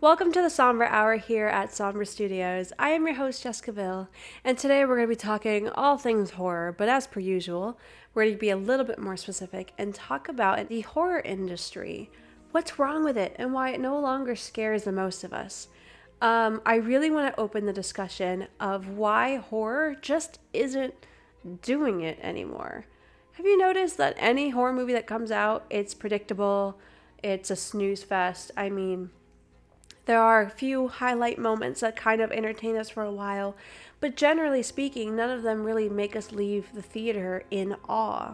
Welcome to the Somber Hour here at Somber Studios. I am your host, Jessica Bill, and today we're going to be talking all things horror, but as per usual, we're going to be a little bit more specific and talk about the horror industry, what's wrong with it, and why it no longer scares the most of us. I really want to open the discussion of why horror just isn't doing it anymore. Have you noticed that any horror movie that comes out, it's predictable, it's a snooze fest? I mean, there are a few highlight moments that kind of entertain us for a while, but generally speaking, none of them really make us leave the theater in awe.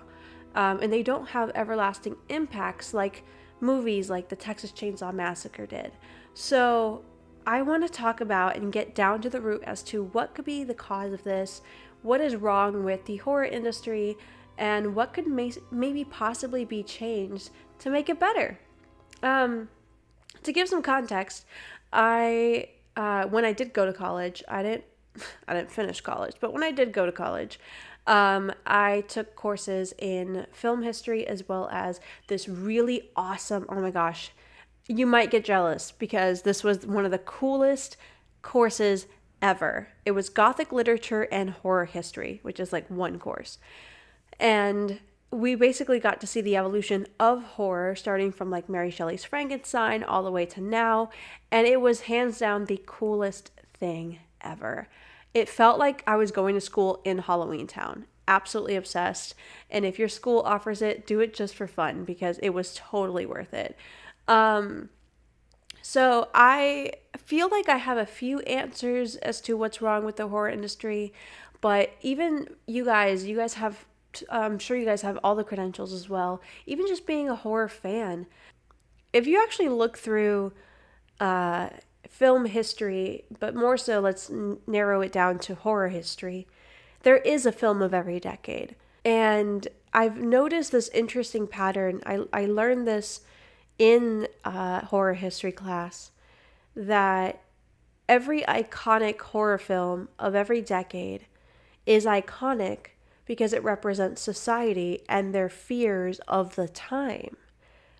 And they don't have everlasting impacts like movies like the Texas Chainsaw Massacre did. So I want to talk about and get down to the root as to what could be the cause of this, what is wrong with the horror industry, and what could maybe possibly be changed to make it better. To give some context, I when I did go to college, I didn't finish college, but when I did go to college, I took courses in film history as well as this really awesome. Oh my gosh, you might get jealous because this was one of the coolest courses ever. It was Gothic literature and horror history, which is like one course, and we basically got to see the evolution of horror starting from like Mary Shelley's Frankenstein all the way to now, and it was hands down the coolest thing ever. It felt like I was going to school in Halloween Town. Absolutely obsessed. And if your school offers it, do it just for fun because it was totally worth it. So I feel like I have a few answers as to what's wrong with the horror industry, but even you guys have, I'm sure you guys have all the credentials as well. Even just being a horror fan, if you actually look through film history, but more so, let's narrow it down to horror history, there is a film of every decade. And I've noticed this interesting pattern. I learned this in horror history class that every iconic horror film of every decade is iconic because it represents society and their fears of the time,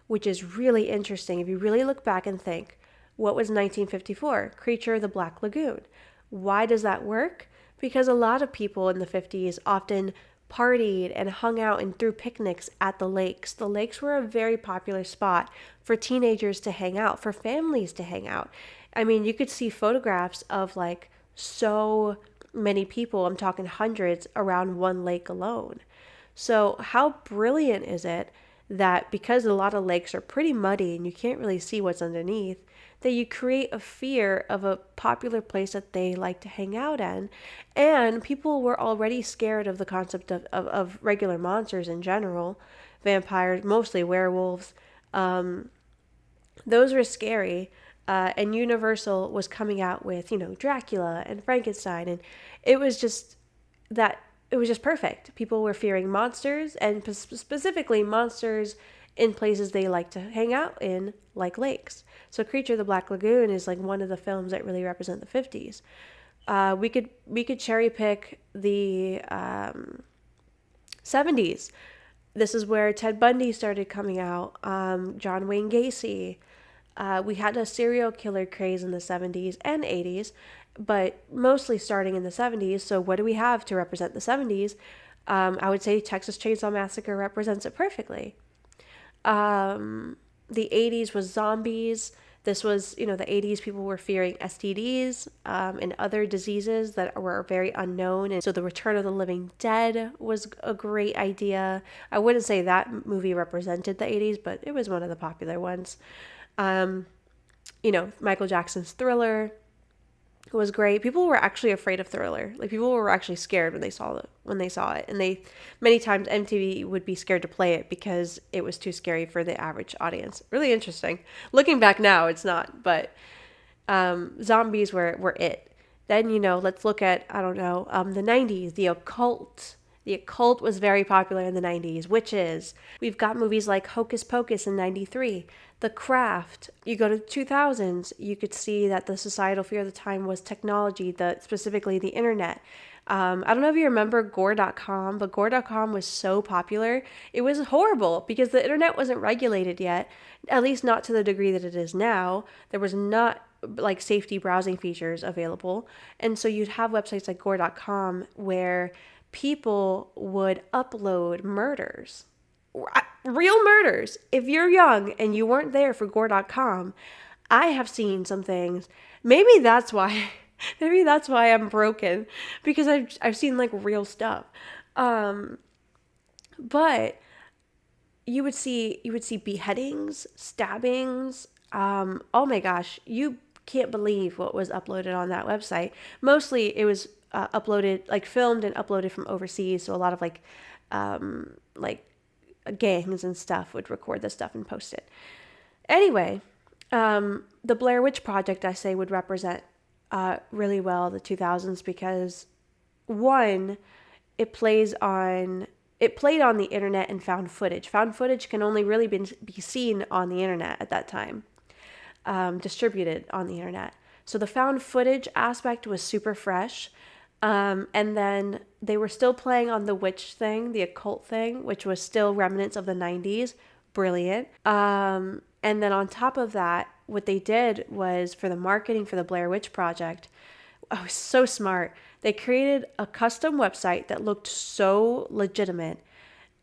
which is really interesting. If you really look back and think, what was 1954? Creature of the Black Lagoon. Why does that work? Because a lot of people in the 50s often partied and hung out and threw picnics at the lakes. The lakes were a very popular spot for teenagers to hang out, for families to hang out. I mean, you could see photographs of like so many people, I'm talking hundreds, around one lake alone. So how brilliant is it that because a lot of lakes are pretty muddy and you can't really see what's underneath, that you create a fear of a popular place that they like to hang out in. And people were already scared of the concept of regular monsters in general, vampires, mostly werewolves. Those were scary. And Universal was coming out with, Dracula and Frankenstein. And it was just that, it was just perfect. People were fearing monsters, and specifically monsters in places they like to hang out in, like lakes. So Creature of the Black Lagoon is like one of the films that really represent the 50s. We could cherry pick the 70s. This is where Ted Bundy started coming out, John Wayne Gacy. We had a serial killer craze in the 70s and 80s, but mostly starting in the 70s. So what do we have to represent the 70s? I would say Texas Chainsaw Massacre represents it perfectly. The 80s was zombies. This was, the 80s, people were fearing STDs and other diseases that were very unknown. And so the Return of the Living Dead was a great idea. I wouldn't say that movie represented the 80s, but it was one of the popular ones. Michael Jackson's Thriller was great. People were actually afraid of Thriller. Like, people were actually scared when they saw it. And many times MTV would be scared to play it because it was too scary for the average audience. Really interesting. Looking back now, it's not, but zombies were it. Then, let's look at, I don't know, the 90s, the occult. The occult was very popular in the 90s. Witches. We've got movies like Hocus Pocus in 93. The Craft. You go to the 2000s, you could see that the societal fear of the time was technology, specifically the internet. I don't know if you remember gore.com, but gore.com was so popular. It was horrible because the internet wasn't regulated yet, at least not to the degree that it is now. There was not like safety browsing features available. And so you'd have websites like gore.com where people would upload murders, real murders. If you're young and you weren't there for gore.com, I have seen some things. Maybe that's why maybe that's why I'm broken, because I've seen like real stuff. Um but you would see beheadings, stabbings. Oh my gosh, you can't believe what was uploaded on that website. Mostly it was uploaded, like filmed and uploaded from overseas. So a lot of like gangs and stuff would record this stuff and post it. Anyway, the Blair Witch Project, I say, would represent really well the 2000s because one, it played on the internet and found footage. Found footage can only really be seen on the internet at that time, distributed on the internet. So the found footage aspect was super fresh. And then they were still playing on the witch thing, the occult thing, which was still remnants of the 90s. Brilliant. And then on top of that, what they did was for the marketing for the Blair Witch Project, oh, so smart. They created a custom website that looked so legitimate,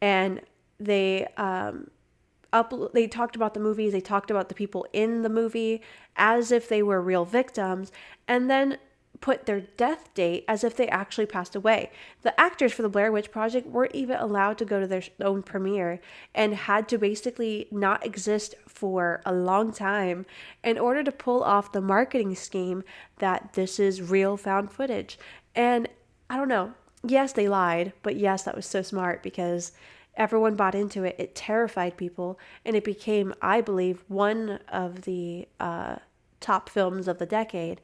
and they talked about the movies, they talked about the people in the movie as if they were real victims, and then put their death date as if they actually passed away. The actors for the Blair Witch Project weren't even allowed to go to their own premiere and had to basically not exist for a long time in order to pull off the marketing scheme that this is real found footage. And I don't know. Yes, they lied, but yes, that was so smart because everyone bought into it. It terrified people, and it became, I believe, one of the top films of the decade.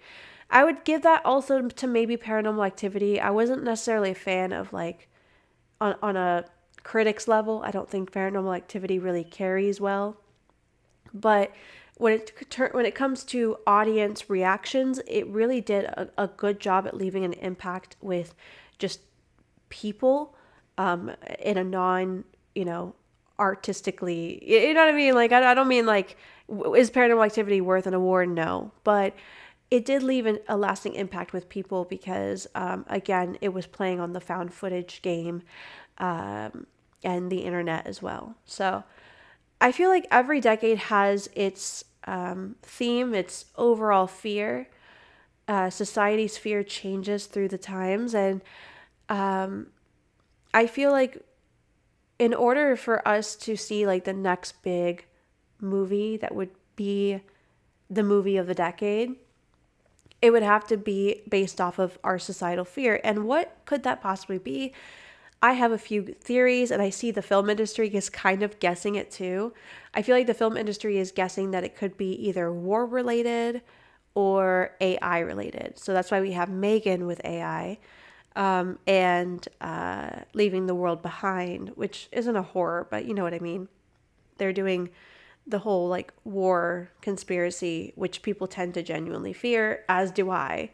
I would give that also to maybe Paranormal Activity. I wasn't necessarily a fan of like on a critics level. I don't think Paranormal Activity really carries well. But when it comes to audience reactions, it really did a good job at leaving an impact with just people in a non, artistically, you know what I mean? Like, I don't mean like, is Paranormal Activity worth an award? No. But it did leave a lasting impact with people because, again, it was playing on the found footage game and the internet as well. So I feel like every decade has its theme, its overall fear. Society's fear changes through the times. And I feel like in order for us to see like the next big movie that would be the movie of the decade, it would have to be based off of our societal fear. And what could that possibly be? I have a few theories, and I see the film industry is kind of guessing it too. I feel like the film industry is guessing that it could be either war related or AI related. So that's why we have Megan with AI and Leaving the World Behind, which isn't a horror, but you know what I mean. They're doing the whole like war conspiracy, which people tend to genuinely fear, as do I.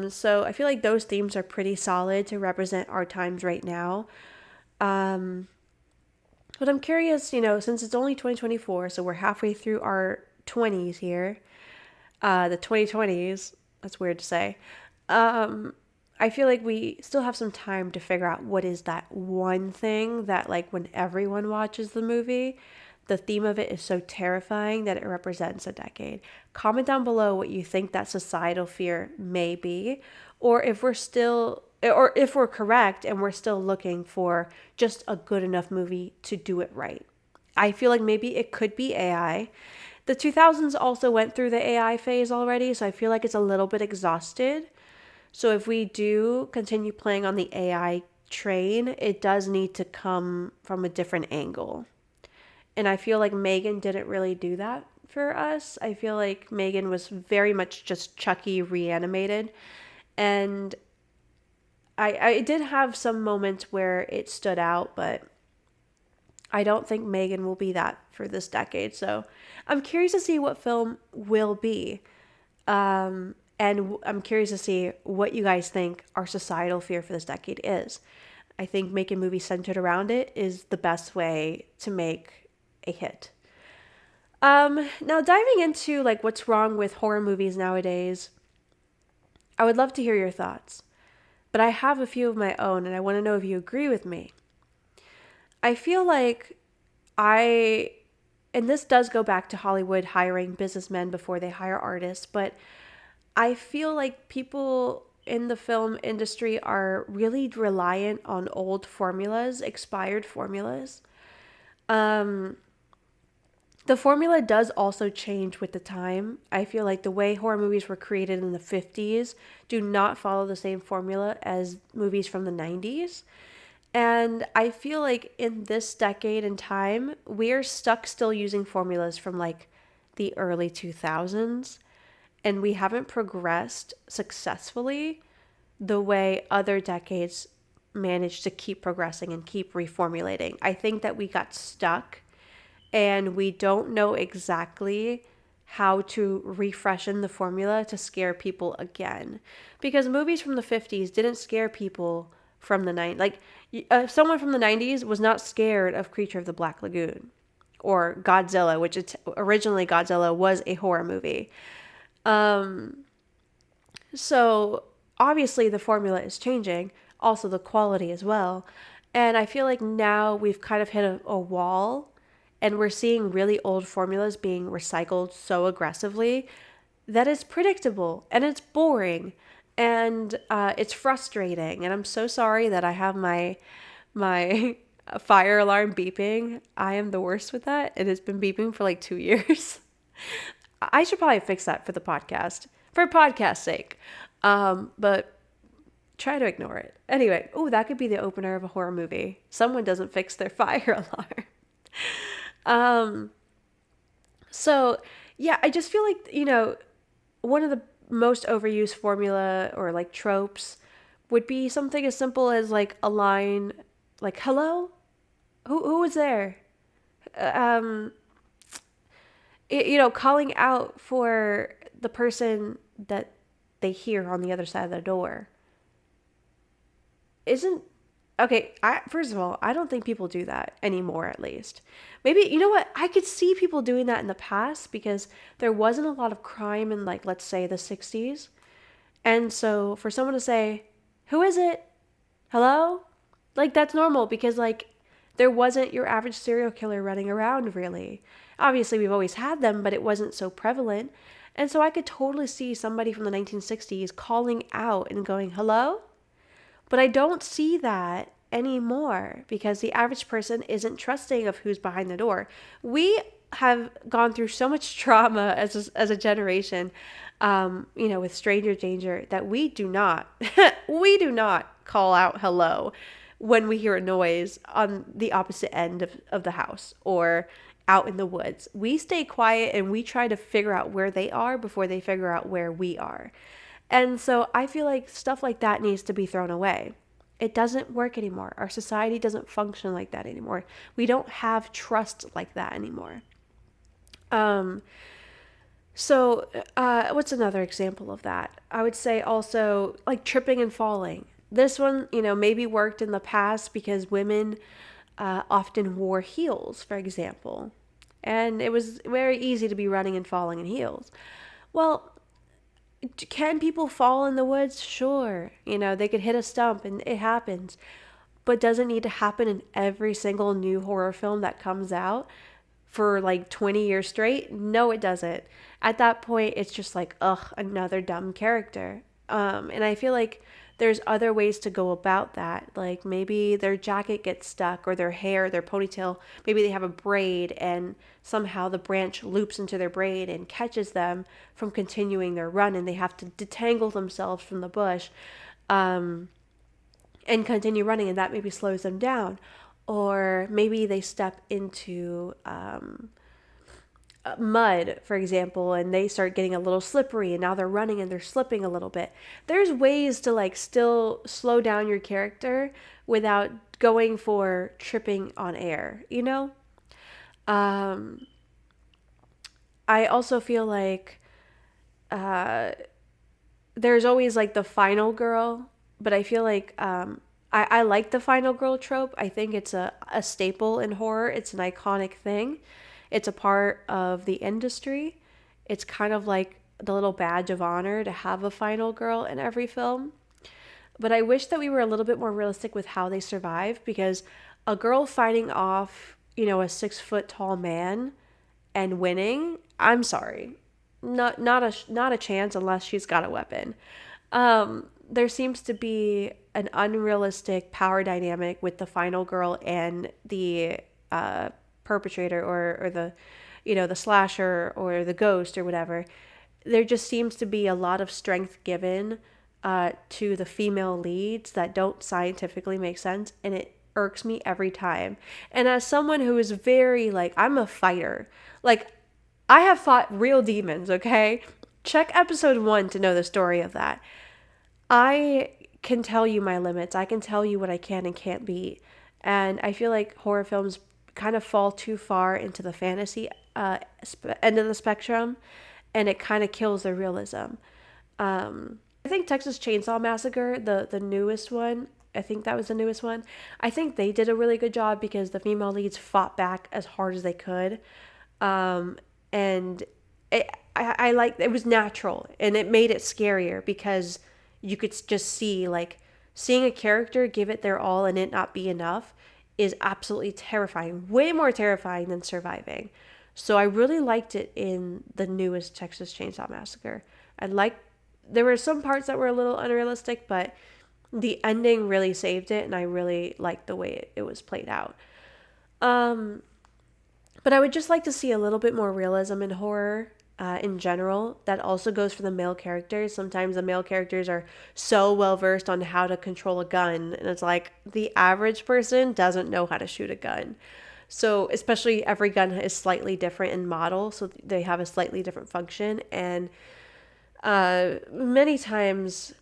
So I feel like those themes are pretty solid to represent our times right now. But I'm curious, since it's only 2024, so we're halfway through our 20s here, the 2020s, that's weird to say. I feel like we still have some time to figure out what is that one thing that, like, when everyone watches the movie, the theme of it is so terrifying that it represents a decade. Comment down below what you think that societal fear may be, or if we're correct and we're still looking for just a good enough movie to do it right. I feel like maybe it could be AI. The 2000s also went through the AI phase already, so I feel like it's a little bit exhausted. So if we do continue playing on the AI train, it does need to come from a different angle. And I feel like Megan didn't really do that for us. I feel like Megan was very much just Chucky reanimated. And I did have some moments where it stood out, but I don't think Megan will be that for this decade. So I'm curious to see what film will be. And I'm curious to see what you guys think our societal fear for this decade is. I think making movies centered around it is the best way to make a hit. Now diving into like what's wrong with horror movies nowadays, I would love to hear your thoughts, but I have a few of my own and I want to know if you agree with me. I feel like I, and this does go back to Hollywood hiring businessmen before they hire artists, but I feel like people in the film industry are really reliant on old formulas, expired formulas. Um, the formula does also change with the time. I feel like the way horror movies were created in the 50s do not follow the same formula as movies from the 90s. And I feel like in this decade and time, we are stuck still using formulas from like the early 2000s, and we haven't progressed successfully the way other decades managed to keep progressing and keep reformulating. I think that we got stuck and we don't know exactly how to refreshen the formula to scare people again. Because movies from the 50s didn't scare people from the 90s. Like, someone from the 90s was not scared of Creature of the Black Lagoon or Godzilla, which originally Godzilla was a horror movie. Um, so obviously the formula is changing, also the quality as well. And I feel like now we've kind of hit a wall and we're seeing really old formulas being recycled so aggressively that it's predictable and it's boring and it's frustrating. And I'm so sorry that I have my fire alarm beeping. I am the worst with that. It has been beeping for like 2 years. I should probably fix that for podcast sake. But try to ignore it. Anyway, oh, that could be the opener of a horror movie. Someone doesn't fix their fire alarm. Um, so yeah, I just feel like, one of the most overused formula or like tropes would be something as simple as like a line like, hello? Who was there? Um, calling out for the person that they hear on the other side of the door. Isn't okay, first of all, I don't think people do that anymore, at least. Maybe, you know what? I could see people doing that in the past because there wasn't a lot of crime in, like, let's say the 60s. And so for someone to say, who is it? Hello? Like, that's normal because, like, there wasn't your average serial killer running around, really. Obviously, we've always had them, but it wasn't so prevalent. And so I could totally see somebody from the 1960s calling out and going, hello? But I don't see that anymore because the average person isn't trusting of who's behind the door. We have gone through so much trauma as a generation, with stranger danger that we do not, we do not call out hello when we hear a noise on the opposite end of the house or out in the woods. We stay quiet and we try to figure out where they are before they figure out where we are. And so I feel like stuff like that needs to be thrown away. It doesn't work anymore. Our society doesn't function like that anymore. We don't have trust like that anymore. Um, what's another example of that? I would say also like tripping and falling. This one, maybe worked in the past because women often wore heels, for example. And it was very easy to be running and falling in heels. Well, can people fall in the woods? Sure. They could hit a stump and it happens. But does it need to happen in every single new horror film that comes out for like 20 years straight? No, it doesn't. At that point, it's just like, ugh, another dumb character. And I feel like there's other ways to go about that. Like maybe their jacket gets stuck or their hair, their ponytail, maybe they have a braid and somehow the branch loops into their braid and catches them from continuing their run and they have to detangle themselves from the bush and continue running and that maybe slows them down. Or maybe they step into mud, for example, and they start getting a little slippery and now they're running and they're slipping a little bit. There's ways to like still slow down your character without going for tripping on air, Um, I also feel like there's always like the final girl, but I feel like I like the final girl trope. I think it's a staple in horror. It's an iconic thing. It's a part of the industry. It's kind of like the little badge of honor to have a final girl in every film. But I wish that we were a little bit more realistic with how they survive, because a girl fighting off, a 6 foot tall man and winning, I'm sorry, not a chance unless she's got a weapon. There seems to be an unrealistic power dynamic with the final girl and the perpetrator, or the the slasher or the ghost or whatever. There just seems to be a lot of strength given to the female leads that don't scientifically make sense, and it irks me every time. And as someone who is very, like, I'm a fighter, like, I have fought real demons, okay? Check episode 1 to know the story of that. I can tell you my limits. I can tell you what I can and can't be. And I feel like horror films kind of fall too far into the fantasy end of the spectrum, and it kind of kills the realism. I think Texas Chainsaw Massacre, the newest one, I think that was the newest one. I think they did a really good job because the female leads fought back as hard as they could. And I like, it was natural, and it made it scarier because you could just see, like, seeing a character give it their all and it not be enough is absolutely terrifying, way more terrifying than surviving. So I really liked it in the newest Texas Chainsaw Massacre. There were some parts that were a little unrealistic, but the ending really saved it, and I really liked the way it was played out. But I would just like to see a little bit more realism in horror in general. That also goes for the male characters. Sometimes the male characters are so well versed on how to control a gun, and it's like the average person doesn't know how to shoot a gun. So especially every gun is slightly different in model, so they have a slightly different function. And many times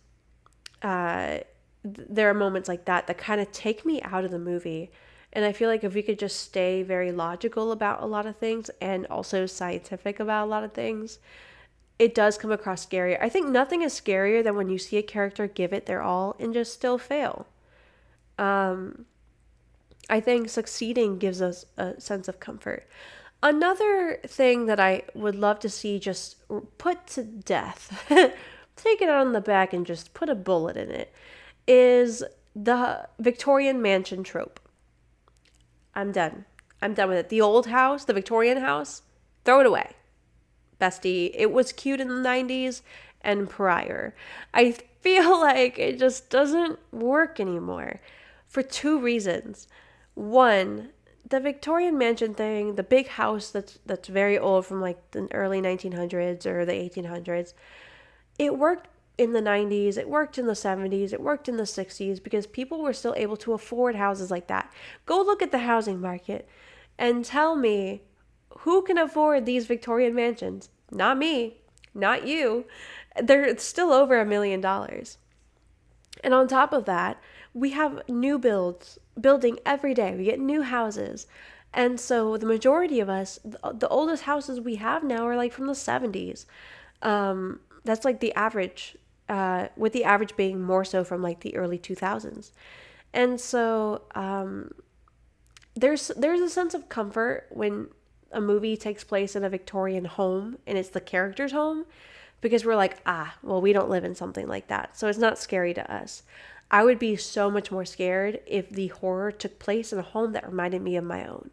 there are moments like that kind of take me out of the movie. And I feel like if we could just stay very logical about a lot of things and also scientific about a lot of things, it does come across scarier. I think nothing is scarier than when you see a character give it their all and just still fail. I think succeeding gives us a sense of comfort. Another thing that I would love to see just put to death, take it on the back and just put a bullet in it, is the Victorian mansion trope. I'm done. I'm done with it. The old house, the Victorian house, throw it away. Bestie, it was cute in the 90s and prior. I feel like it just doesn't work anymore for 2 reasons. One, the Victorian mansion thing, the big house that's very old from like the early 1900s or the 1800s, it worked in the 90s, it worked in the 70s, it worked in the 60s because people were still able to afford houses like that. Go look at the housing market and tell me who can afford these Victorian mansions. Not me, not you. They're still over $1 million. And on top of that, we have new builds building every day. We get new houses. And so the majority of us, the oldest houses we have now are like from the 70s. That's like the average, with the average being more so from like the early 2000s. And so there's a sense of comfort when a movie takes place in a Victorian home and it's the character's home, because we're like, well, we don't live in something like that. So it's not scary to us. I would be so much more scared if the horror took place in a home that reminded me of my own.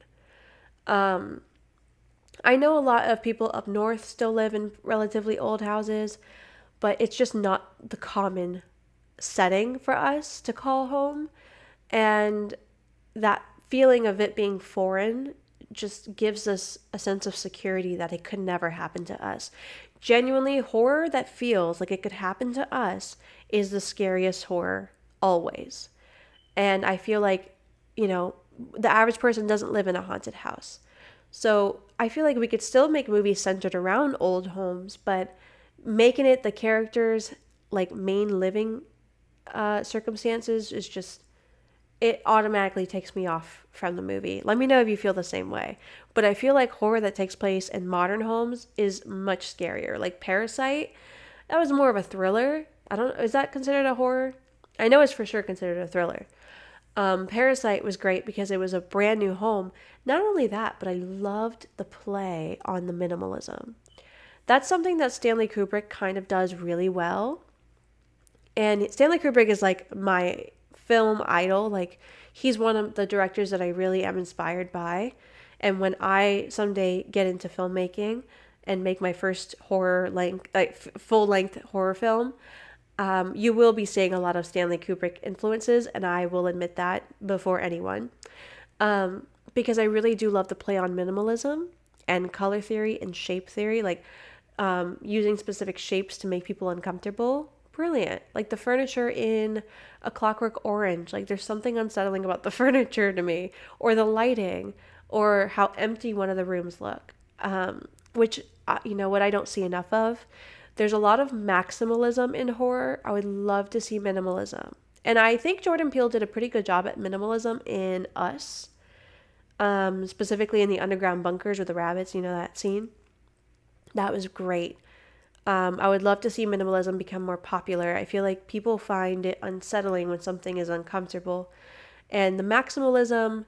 I know a lot of people up north still live in relatively old houses, but it's just not the common setting for us to call home. And that feeling of it being foreign just gives us a sense of security that it could never happen to us. Genuinely, horror that feels like it could happen to us is the scariest horror always. And I feel like, the average person doesn't live in a haunted house. So I feel like we could still make movies centered around old homes, but making it the characters' like main living circumstances is just, it automatically takes me off from the movie. Let me know if you feel the same way. But I feel like horror that takes place in modern homes is much scarier. Like Parasite, that was more of a thriller. Is that considered a horror? I know it's for sure considered a thriller. Parasite was great because it was a brand new home. Not only that, but I loved the play on the minimalism. That's something that Stanley Kubrick kind of does really well. And Stanley Kubrick is like my film idol. Like, he's one of the directors that I really am inspired by. And when I someday get into filmmaking and make my first horror length, like full length horror film, you will be seeing a lot of Stanley Kubrick influences, and I will admit that before anyone. Because I really do love the play on minimalism and color theory and shape theory, like using specific shapes to make people uncomfortable. Brilliant. Like the furniture in A Clockwork Orange, like there's something unsettling about the furniture to me, or the lighting, or how empty one of the rooms look, which, you know, what I don't see enough of. There's a lot of maximalism in horror. I would love to see minimalism. And I think Jordan Peele did a pretty good job at minimalism in Us, specifically in the underground bunkers with the rabbits, you know, that scene. That was great. I would love to see minimalism become more popular. I feel like people find it unsettling when something is uncomfortable. And the maximalism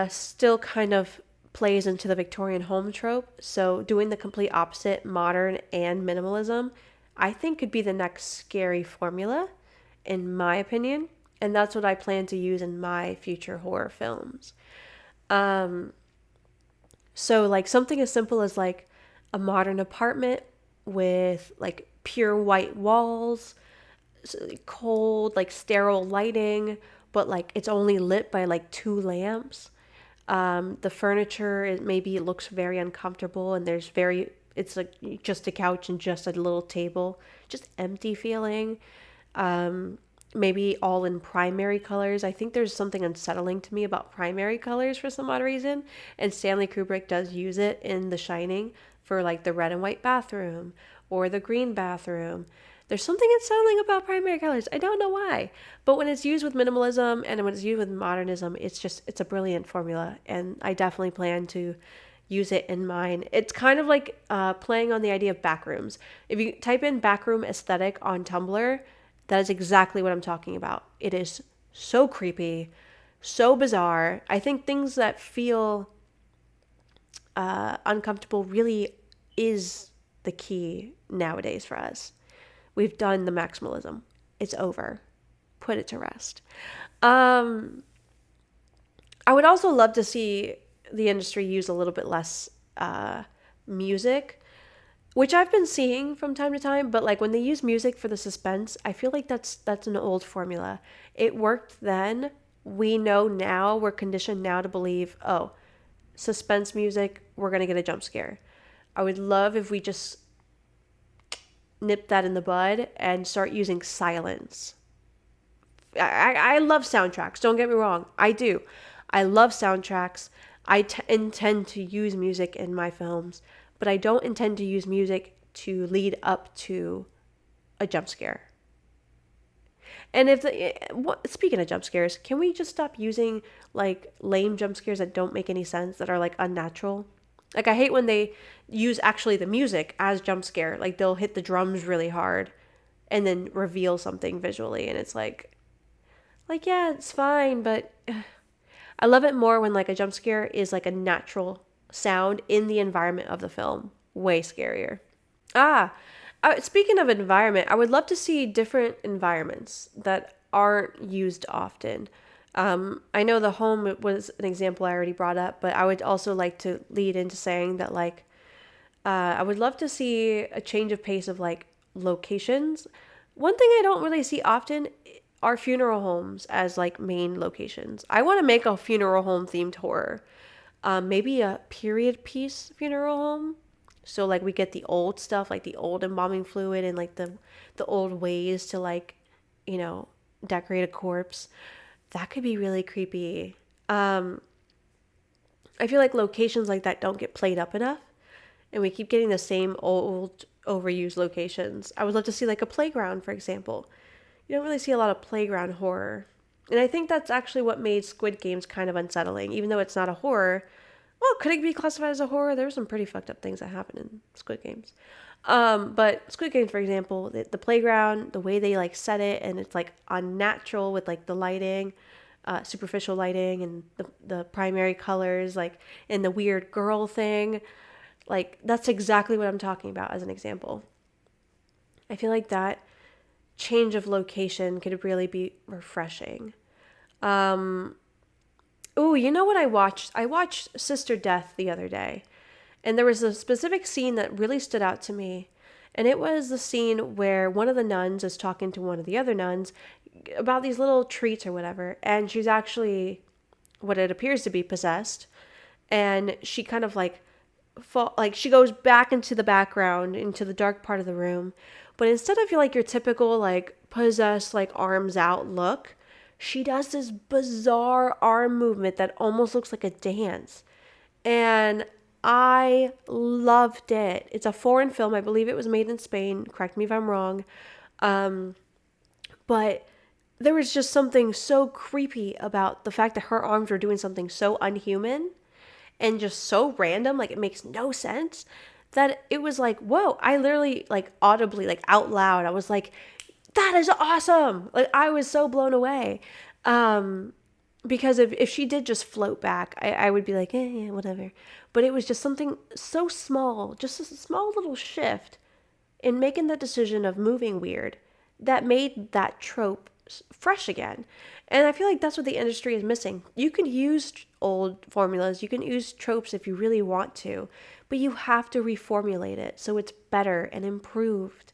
still kind of plays into the Victorian home trope. So doing the complete opposite, modern and minimalism, I think could be the next scary formula, in my opinion. And that's what I plan to use in my future horror films. So like something as simple as like a modern apartment with like pure white walls, cold, like sterile lighting, but like it's only lit by like two lamps. The furniture, maybe it looks very uncomfortable, and it's like just a couch and just a little table, just empty feeling. Maybe all in primary colors. I think there's something unsettling to me about primary colors for some odd reason, and Stanley Kubrick does use it in The Shining for like the red and white bathroom or the green bathroom. There's something unsettling about primary colors. I don't know why. But when it's used with minimalism and when it's used with modernism, it's a brilliant formula. And I definitely plan to use it in mine. It's kind of like playing on the idea of backrooms. If you type in backroom aesthetic on Tumblr, that is exactly what I'm talking about. It is so creepy, so bizarre. I think things that feel uncomfortable really is the key nowadays for us. We've done the maximalism. It's over. Put it to rest. I would also love to see the industry use a little bit less music, which I've been seeing from time to time. But like when they use music for the suspense, I feel like that's an old formula. It worked then. We know now, we're conditioned now to believe, oh, suspense music, we're going to get a jump scare. I would love if we just nip that in the bud and start using silence. I love soundtracks. Don't get me wrong. I do. I love soundtracks. I intend to use music in my films, but I don't intend to use music to lead up to a jump scare. And speaking of jump scares, can we just stop using like lame jump scares that don't make any sense, that are like unnatural? Like I hate when they use actually the music as jump scare. Like they'll hit the drums really hard and then reveal something visually, and it's like yeah, it's fine, but I love it more when like a jump scare is like a natural sound in the environment of the film. Way scarier. Speaking of environment, I would love to see different environments that aren't used often. I know the home was an example I already brought up, but I would also like to lead into saying that like I would love to see a change of pace of like locations. One thing I don't really see often are funeral homes as like main locations. I want to make a funeral home themed horror. Maybe a period piece funeral home. So like we get the old stuff, like the old embalming fluid and like the old ways to like, you know, decorate a corpse. That could be really creepy. I feel like locations like that don't get played up enough, and we keep getting the same old overused locations. I would love to see like a playground, for example. You don't really see a lot of playground horror. And I think that's actually what made Squid Games kind of unsettling. Even though it's not a horror, well, could it be classified as a horror? There were some pretty fucked up things that happened in Squid Games. But Squid Games, for example, the playground, the way they like set it, and it's like unnatural with like the lighting, superficial lighting, and the primary colors, like and the weird girl thing, like that's exactly what I'm talking about as an example. I feel like that change of location could really be refreshing. Oh, you know what I watched? I watched Sister Death the other day, and there was a specific scene that really stood out to me. And it was the scene where one of the nuns is talking to one of the other nuns about these little treats or whatever, and she's actually what it appears to be possessed. And she kind of like she goes back into the background, into the dark part of the room. But instead of like your typical like possessed like arms out look, she does this bizarre arm movement that almost looks like a dance. And I loved it. It's a foreign film. I believe it was made in Spain. Correct me if I'm wrong. But there was just something so creepy about the fact that her arms were doing something so unhuman and just so random, like it makes no sense, that it was like, whoa, I literally like audibly, like out loud, I was like, that is awesome. Like I was so blown away. Because if she did just float back, I would be like, yeah, whatever. But it was just something so small, just a small little shift in making the decision of moving weird that made that trope fresh again. And I feel like that's what the industry is missing. You can use old formulas, you can use tropes if you really want to, but you have to reformulate it so it's better and improved.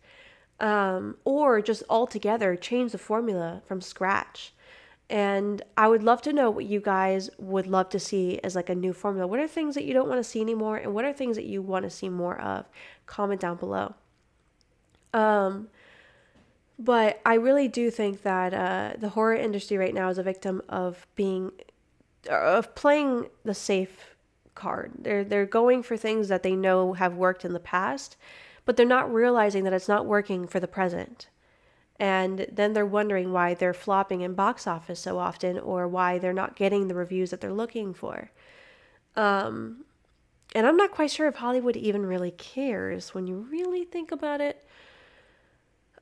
Or just altogether change the formula from scratch. And I would love to know what you guys would love to see as like a new formula. What are things that you don't want to see anymore, and what are things that you want to see more of? Comment down below. But I really do think that the horror industry right now is a victim of playing the safe card. They're going for things that they know have worked in the past, but they're not realizing that it's not working for the present. And then they're wondering why they're flopping in box office so often, or why they're not getting the reviews that they're looking for. And I'm not quite sure if Hollywood even really cares when you really think about it.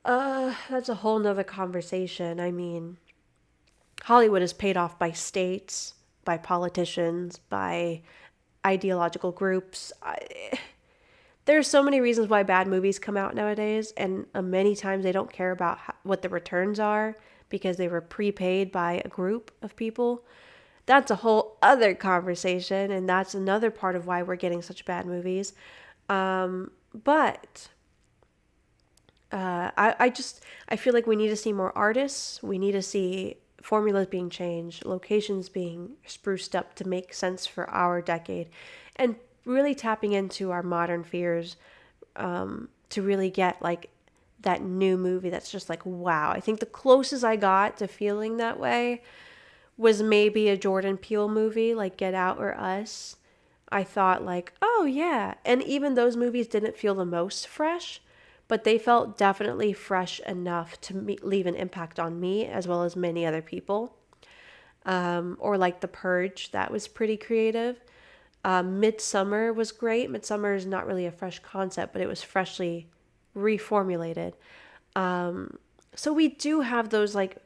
That's a whole nother conversation. I mean, Hollywood is paid off by states, by politicians, by ideological groups. There's so many reasons why bad movies come out nowadays, and many times they don't care about what the returns are because they were prepaid by a group of people. That's a whole other conversation, and that's another part of why we're getting such bad movies. But I feel like we need to see more artists. We need to see formulas being changed, locations being spruced up to make sense for our decade, and really tapping into our modern fears, to really get like that new movie that's just like, wow. I think the closest I got to feeling that way was maybe a Jordan Peele movie like Get Out or Us. I thought like, oh yeah. And even those movies didn't feel the most fresh, but they felt definitely fresh enough to leave an impact on me as well as many other people. Or like The Purge, that was pretty creative. Midsummer was great. Midsummer is not really a fresh concept, but it was freshly reformulated. So we do have those like,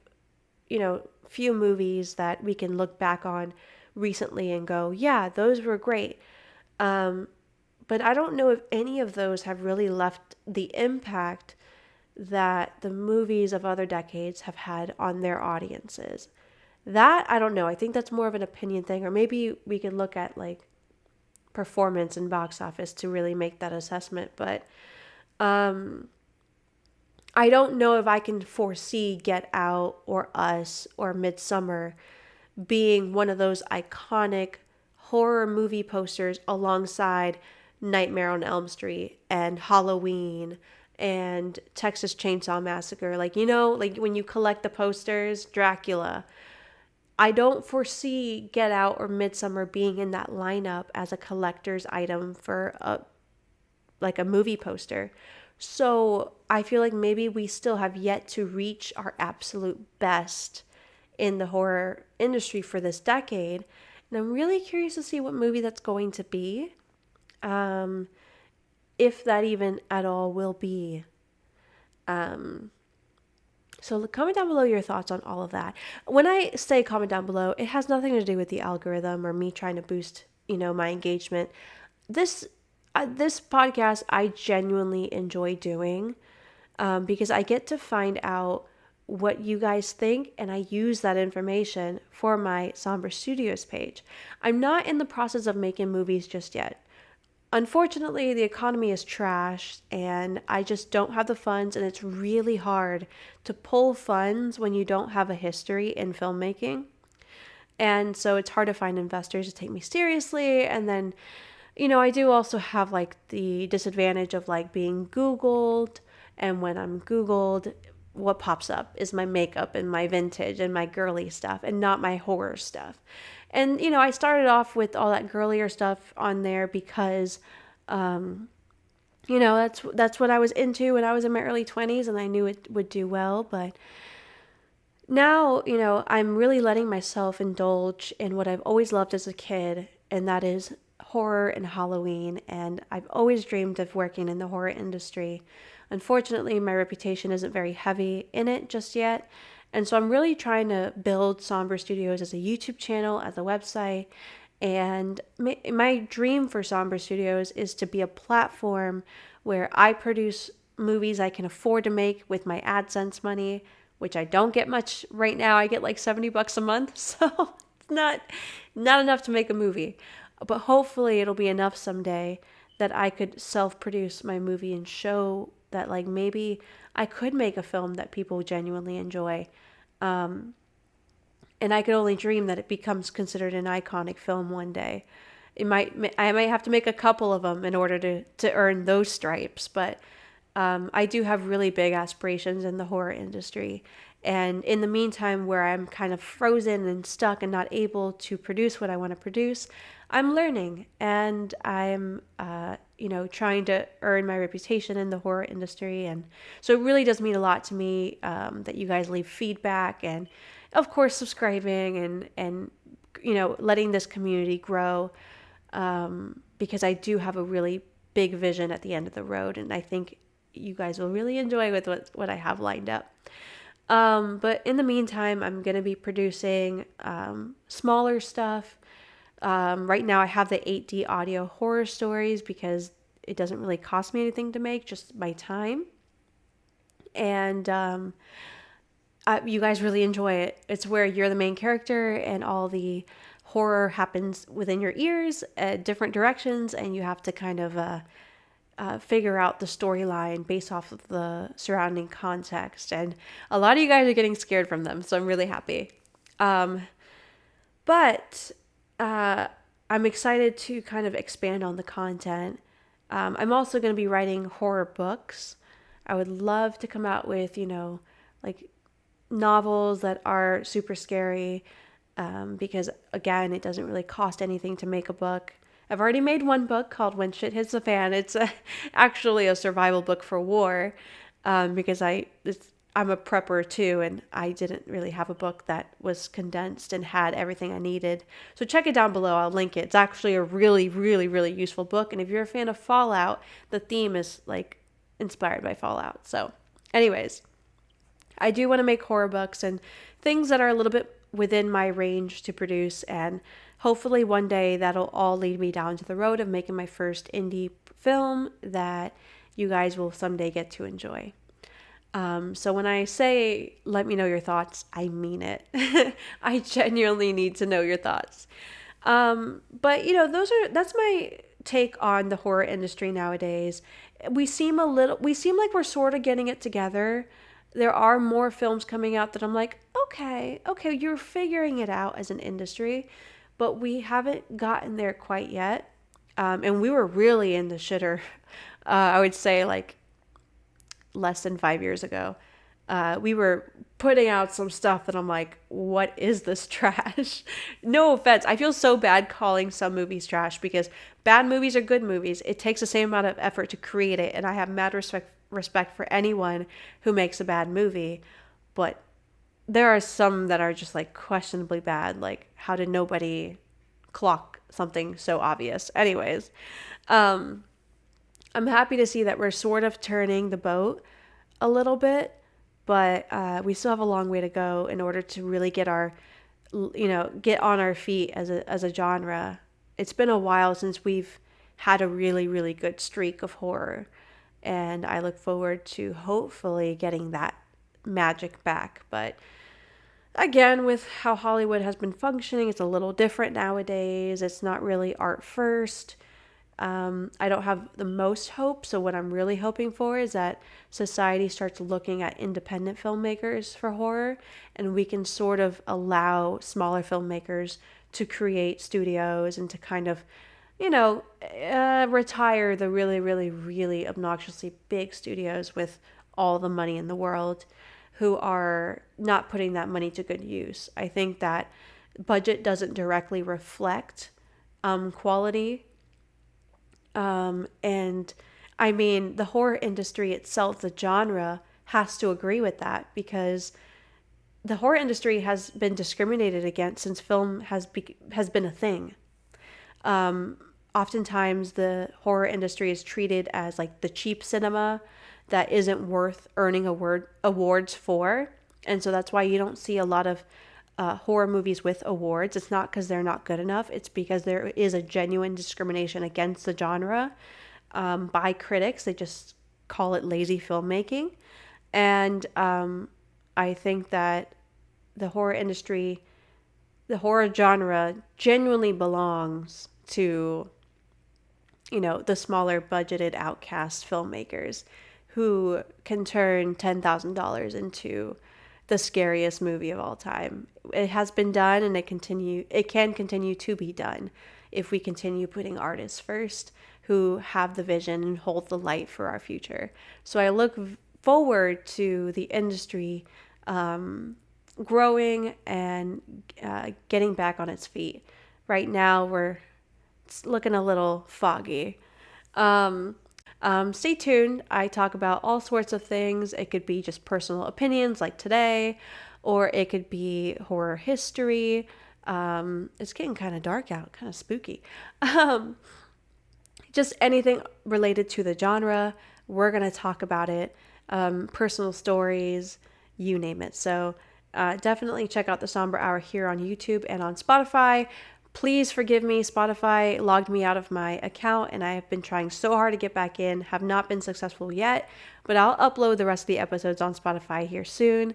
few movies that we can look back on recently and go, yeah, those were great. But I don't know if any of those have really left the impact that the movies of other decades have had on their audiences. That, I don't know. I think that's more of an opinion thing, or maybe we could look at like performance and box office to really make that assessment. But I don't know if I can foresee Get Out or Us or Midsummer being one of those iconic horror movie posters alongside Nightmare on Elm Street and Halloween and Texas Chainsaw Massacre. Like, like when you collect the posters, Dracula. I don't foresee Get Out or Midsummer being in that lineup as a collector's item for a movie poster. So I feel like maybe we still have yet to reach our absolute best in the horror industry for this decade. and I'm really curious to see what movie that's going to be. Um, if that even at all will be. Um, so comment down below your thoughts on all of that. When I say comment down below, it has nothing to do with the algorithm or me trying to boost, my engagement. This this podcast I genuinely enjoy doing, because I get to find out what you guys think, and I use that information for my Somber Studios page. I'm not in the process of making movies just yet. Unfortunately, the economy is trash and I just don't have the funds, and it's really hard to pull funds when you don't have a history in filmmaking. And so it's hard to find investors to take me seriously. And then, I do also have like the disadvantage of like being Googled. And when I'm Googled, what pops up is my makeup and my vintage and my girly stuff and not my horror stuff. And, I started off with all that girlier stuff on there because, that's what I was into when I was in my early 20s, and I knew it would do well. But now, I'm really letting myself indulge in what I've always loved as a kid, and that is horror and Halloween. And I've always dreamed of working in the horror industry. Unfortunately, my reputation isn't very heavy in it just yet. And so I'm really trying to build Somber Studios as a YouTube channel, as a website. And my dream for Somber Studios is to be a platform where I produce movies I can afford to make with my AdSense money, which I don't get much right now. I get like $70 a month, so it's not enough to make a movie. But hopefully it'll be enough someday that I could self-produce my movie and show that like maybe I could make a film that people genuinely enjoy. And I could only dream that it becomes considered an iconic film one day. I might have to make a couple of them in order to earn those stripes, but I do have really big aspirations in the horror industry. And in the meantime, where I'm kind of frozen and stuck and not able to produce what I want to produce, I'm learning, and I'm, trying to earn my reputation in the horror industry. And so it really does mean a lot to me that you guys leave feedback, and of course subscribing and letting this community grow, because I do have a really big vision at the end of the road, and I think you guys will really enjoy with what I have lined up. But in the meantime, I'm going to be producing smaller stuff. Right now I have the 8D audio horror stories because it doesn't really cost me anything to make, just my time. And you guys really enjoy it. It's where you're the main character and all the horror happens within your ears at different directions, and you have to kind of figure out the storyline based off of the surrounding context. And a lot of you guys are getting scared from them, so I'm really happy. But I'm excited to kind of expand on the content. I'm also going to be writing horror books. I would love to come out with, like novels that are super scary, because again, it doesn't really cost anything to make a book. I've already made one book called When Shit Hits the Fan. It's actually a survival book for war, because I'm a prepper too, and I didn't really have a book that was condensed and had everything I needed. So check it down below. I'll link it. It's actually a really, really, really useful book. And if you're a fan of Fallout, the theme is like inspired by Fallout. So anyways, I do want to make horror books and things that are a little bit within my range to produce, and hopefully one day that'll all lead me down to the road of making my first indie film that you guys will someday get to enjoy. So when I say, let me know your thoughts, I mean it. I genuinely need to know your thoughts. But that's my take on the horror industry nowadays. We seem like we're sort of getting it together. There are more films coming out that I'm like, okay, you're figuring it out as an industry, but we haven't gotten there quite yet. And we were really in the shitter, I would say like less than 5 years ago. We were putting out some stuff that I'm like, what is this trash? No offense. I feel so bad calling some movies trash because bad movies are good movies. It takes the same amount of effort to create it. And I have mad respect for anyone who makes a bad movie. But there are some that are just like questionably bad. Like, how did nobody clock something so obvious. Anyways, um, I'm happy to see that we're sort of turning the boat a little bit, but we still have a long way to go in order to really get on our feet as a genre. It's been a while since we've had a really, really good streak of horror, and I look forward to hopefully getting that magic back. But again, with how Hollywood has been functioning, it's a little different nowadays. It's not really art first. I don't have the most hope. So, what I'm really hoping for is that society starts looking at independent filmmakers for horror, and we can sort of allow smaller filmmakers to create studios and to kind of, retire the really, really, really obnoxiously big studios with all the money in the world who are not putting that money to good use. I think that budget doesn't directly reflect quality. And I mean, the horror industry itself, the genre, has to agree with that because the horror industry has been discriminated against since film has been a thing. Oftentimes, the horror industry is treated as like the cheap cinema that isn't worth earning awards for, and so that's why you don't see a lot of horror movies with awards. It's not because they're not good enough. It's because there is a genuine discrimination against the genre by critics. They just call it lazy filmmaking. And I think that the horror industry, the horror genre genuinely belongs to, the smaller budgeted outcast filmmakers who can turn $10,000 into the scariest movie of all time. It has been done and it can continue to be done if we continue putting artists first who have the vision and hold the light for our future. So I look forward to the industry growing and getting back on its feet. Right now it's looking a little foggy. Stay tuned. I talk about all sorts of things. It could be just personal opinions like today, or it could be horror history. It's getting kind of dark out, kind of spooky. Just anything related to the genre. We're going to talk about it. Personal stories, you name it. So definitely check out the Somber Hour here on YouTube and on Spotify. Please forgive me. Spotify logged me out of my account and I have been trying so hard to get back in. Have not been successful yet, but I'll upload the rest of the episodes on Spotify here soon.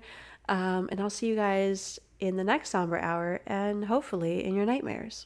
And I'll see you guys in the next Somber Hour and hopefully in your nightmares.